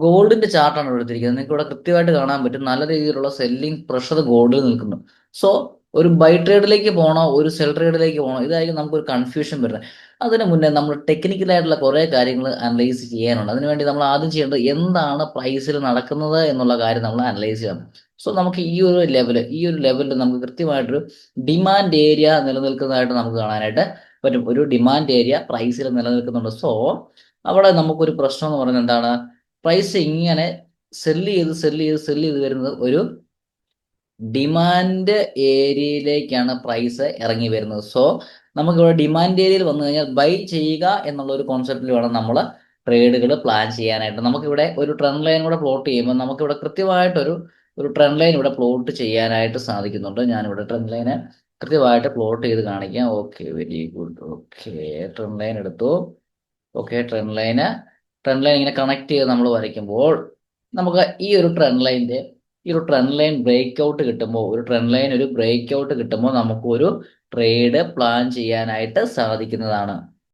ഗോൾഡിന്റെ ചാർട്ടാണ് ഇവിടെ എടുത്തിരിക്കുന്നത്. നിങ്ങൾക്ക് ഇവിടെ കൃത്യമായിട്ട് കാണാൻ പറ്റും നല്ല രീതിയിലുള്ള സെല്ലിംഗ് പ്രഷർ ഗോൾഡിൽ നിൽക്കുന്നു. സോ ഒരു ബൈ ട്രേഡിലേക്ക് പോകണോ ഒരു സെൽ ട്രേഡിലേക്ക് പോകണോ, ഇതായിരിക്കും നമുക്കൊരു കൺഫ്യൂഷൻ വരുന്നത്. അതിന് മുന്നേ നമ്മൾ ടെക്നിക്കലായിട്ടുള്ള കുറേ കാര്യങ്ങൾ അനലൈസ് ചെയ്യാനുണ്ട്. അതിനുവേണ്ടി നമ്മൾ ആദ്യം ചെയ്യേണ്ടത് എന്താണ് പ്രൈസിൽ നടക്കുന്നത് എന്നുള്ള കാര്യം നമ്മൾ അനലൈസ് ചെയ്യണം. സോ നമുക്ക് ഈ ഒരു ലെവലിൽ നമുക്ക് കൃത്യമായിട്ടൊരു ഡിമാൻഡ് ഏരിയ നിലനിൽക്കുന്നതായിട്ട് നമുക്ക് കാണാനായിട്ട് പറ്റും. ഒരു ഡിമാൻഡ് ഏരിയ പ്രൈസിൽ നിലനിൽക്കുന്നുണ്ട്. സോ അവിടെ നമുക്കൊരു പ്രശ്നം എന്ന് പറയുന്നത് എന്താണ്, പ്രൈസ് ഇങ്ങനെ സെല്ല് ചെയ്ത് വരുന്നത് ഒരു ഡിമാൻഡ് ഏരിയയിലേക്കാണ് പ്രൈസ് ഇറങ്ങി വരുന്നത്. സോ നമുക്കിവിടെ ഡിമാൻഡ് ഏരിയയിൽ വന്നു കഴിഞ്ഞാൽ ബൈ ചെയ്യുക എന്നുള്ള ഒരു കോൺസെപ്റ്റിൽ വേണം നമ്മൾ ട്രേഡുകൾ പ്ലാൻ ചെയ്യാനായിട്ട്. നമുക്കിവിടെ ഒരു ട്രെൻഡ് ലൈൻ കൂടെ പ്ലോട്ട് ചെയ്യുമ്പോൾ നമുക്കിവിടെ കൃത്യമായിട്ടൊരു ട്രെൻഡ് ലൈൻ ഇവിടെ പ്ലോട്ട് ചെയ്യാനായിട്ട് സാധിക്കുന്നുണ്ട്. ഞാനിവിടെ ട്രെൻഡ് ലൈന് കൃത്യമായിട്ട് പ്ലോട്ട് ചെയ്ത് കാണിക്കാം. Okay, very good. Okay, trend line എടുത്തു. ഓക്കെ, ട്രെൻഡ് ലൈൻ ഇങ്ങനെ കണക്ട് ചെയ്ത് നമ്മൾ വരയ്ക്കുമ്പോൾ നമുക്ക് ഈ ഒരു ട്രെൻഡ് ലൈൻ ബ്രേക്ക് ഔട്ട് കിട്ടുമ്പോൾ നമുക്ക് ഒരു ട്രേഡ് പ്ലാൻ ചെയ്യാനായിട്ട് സാധിക്കുന്നതാണ്.